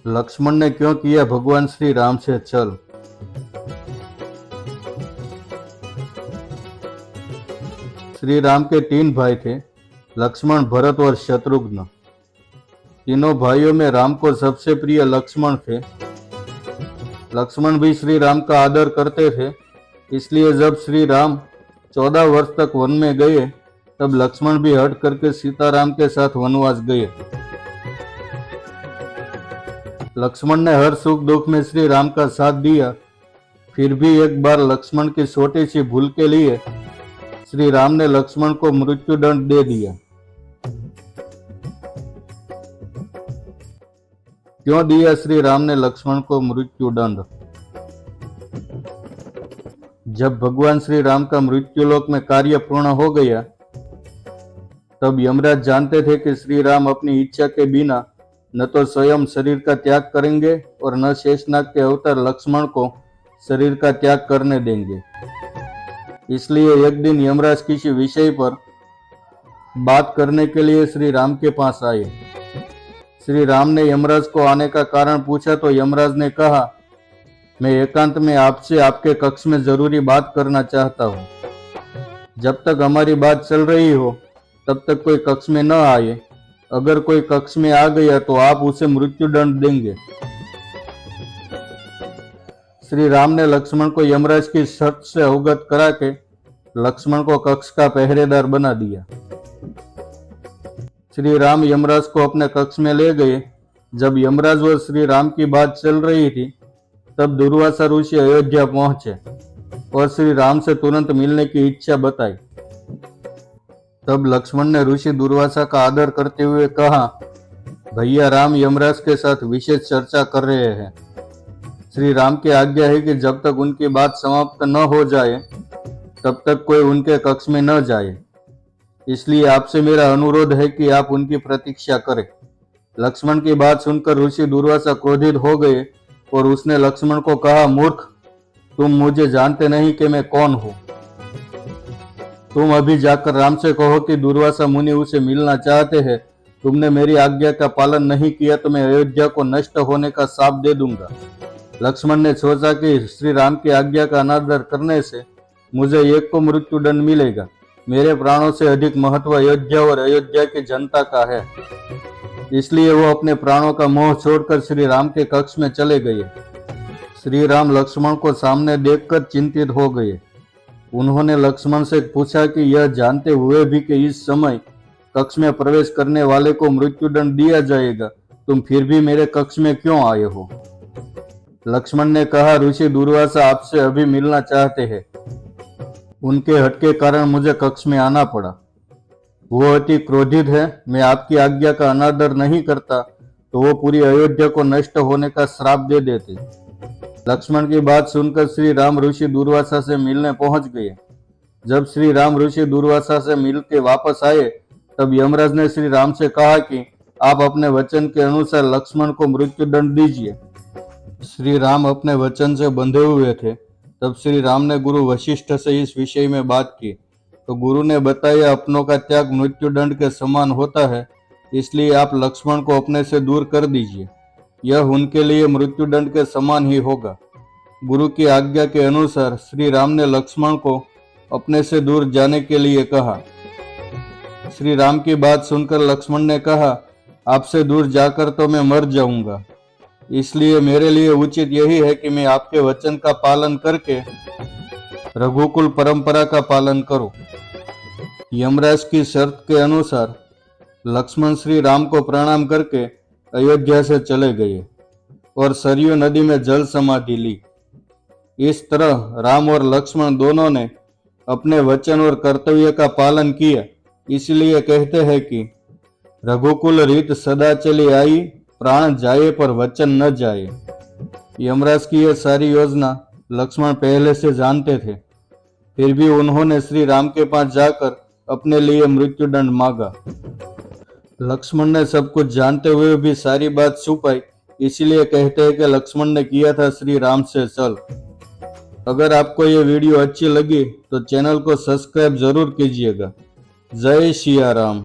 लक्ष्मण ने क्यों किया भगवान श्री राम से छल? श्री राम के 3 भाई थे, लक्ष्मण, भरत और शत्रुघ्न। तीनों भाइयों में राम को सबसे प्रिय लक्ष्मण थे। लक्ष्मण भी श्री राम का आदर करते थे, इसलिए जब श्री राम 14 वर्ष तक वन में गए, तब लक्ष्मण भी हट करके सीताराम के साथ वनवास गए। लक्ष्मण ने हर सुख दुख में श्री राम का साथ दिया। फिर भी एक बार लक्ष्मण की छोटी सी भूल के लिए श्री राम ने लक्ष्मण को मृत्युदंड दे दिया। क्यों दिया श्री राम ने लक्ष्मण को मृत्युदंड? जब भगवान श्री राम का मृत्युलोक में कार्य पूर्ण हो गया, तब यमराज जानते थे कि श्री राम अपनी इच्छा के बिना न तो स्वयं शरीर का त्याग करेंगे और न शेषनाग के अवतार लक्ष्मण को शरीर का त्याग करने देंगे। इसलिए एक दिन यमराज किसी विषय पर बात करने के लिए श्री राम के पास आए। श्री राम ने यमराज को आने का कारण पूछा तो यमराज ने कहा, मैं एकांत में आपसे आपके कक्ष में जरूरी बात करना चाहता हूँ। जब तक हमारी बात चल रही हो तब तक कोई कक्ष में न आए। अगर कोई कक्ष में आ गया तो आप उसे मृत्युदंड देंगे। श्री राम ने लक्ष्मण को यमराज की शर्त से अवगत करा के लक्ष्मण को कक्ष का पहरेदार बना दिया। श्री राम यमराज को अपने कक्ष में ले गए। जब यमराज व श्री राम की बात चल रही थी, तब दुर्वासा ऋषि अयोध्या पहुंचे और श्री राम से तुरंत मिलने की इच्छा बताई। तब लक्ष्मण ने ऋषि दुर्वासा का आदर करते हुए कहा, भैया राम यमराज के साथ विशेष चर्चा कर रहे हैं। श्री राम की आज्ञा है कि जब तक उनकी बात समाप्त न हो जाए तब तक कोई उनके कक्ष में न जाए। इसलिए आपसे मेरा अनुरोध है कि आप उनकी प्रतीक्षा करें। लक्ष्मण की बात सुनकर ऋषि दुर्वासा क्रोधित हो गए और उसने लक्ष्मण को कहा, मूर्ख, तुम मुझे जानते नहीं कि मैं कौन हूँ। तुम अभी जाकर राम से कहो कि दुर्वासा मुनि उसे मिलना चाहते हैं। तुमने मेरी आज्ञा का पालन नहीं किया तो मैं अयोध्या को नष्ट होने का शाप दे दूंगा। लक्ष्मण ने सोचा कि श्री राम की आज्ञा का अनादर करने से मुझे एक को मृत्युदंड मिलेगा। मेरे प्राणों से अधिक महत्व अयोध्या और अयोध्या की जनता का है। इसलिए वो अपने प्राणों का मोह छोड़कर श्री राम के कक्ष में चले गए। श्री राम लक्ष्मण को सामने देखकर चिंतित हो गए। उन्होंने लक्ष्मण से पूछा कि यह जानते हुए भी कि इस समय कक्ष में प्रवेश करने वाले को मृत्युदंड दिया जाएगा, तुम फिर भी मेरे कक्ष में क्यों आए हो? लक्ष्मण ने कहा, ऋषि दुर्वासा आपसे अभी मिलना चाहते हैं। उनके हट के कारण मुझे कक्ष में आना पड़ा। वो अति क्रोधित है। मैं आपकी आज्ञा का अनादर नहीं करता तो वो पूरी अयोध्या को नष्ट होने का श्राप दे देते। लक्ष्मण की बात सुनकर श्री राम ऋषि दुर्वासा से मिलने पहुंच गए। जब श्री राम ऋषि दुर्वासा से मिल के वापस आए, तब यमराज ने श्री राम से कहा कि आप अपने वचन के अनुसार लक्ष्मण को मृत्युदंड दीजिए। श्री राम अपने वचन से बंधे हुए थे। तब श्री राम ने गुरु वशिष्ठ से इस विषय में बात की तो गुरु ने बताया, अपनों का त्याग मृत्युदंड के समान होता है, इसलिए आप लक्ष्मण को अपने से दूर कर दीजिए। यह उनके लिए मृत्युदंड के समान ही होगा। गुरु की आज्ञा के अनुसार श्री राम ने लक्ष्मण को अपने से दूर जाने के लिए कहा। श्री राम की बात सुनकर लक्ष्मण ने कहा, आपसे दूर जाकर तो मैं मर जाऊंगा। इसलिए मेरे लिए उचित यही है कि मैं आपके वचन का पालन करके रघुकुल परंपरा का पालन करूं। यमराज की शर्त के अनुसार लक्ष्मण श्री राम को प्रणाम करके अयोध्या से चले गए और सरयू नदी में जल समाधि ली। इस तरह राम और लक्ष्मण दोनों ने अपने वचन और कर्तव्य का पालन किया। इसलिए कहते हैं कि रघुकुल रीत सदा चली आई, प्राण जाए पर वचन न जाए। यमराज की यह सारी योजना लक्ष्मण पहले से जानते थे, फिर भी उन्होंने श्री राम के पास जाकर अपने लिए मृत्युदंड मांगा। लक्ष्मण ने सब कुछ जानते हुए भी सारी बात छुपाई। इसीलिए कहते हैं कि लक्ष्मण ने किया था श्री राम से छल। अगर आपको ये वीडियो अच्छी लगी तो चैनल को सब्सक्राइब जरूर कीजिएगा। जय सिया राम।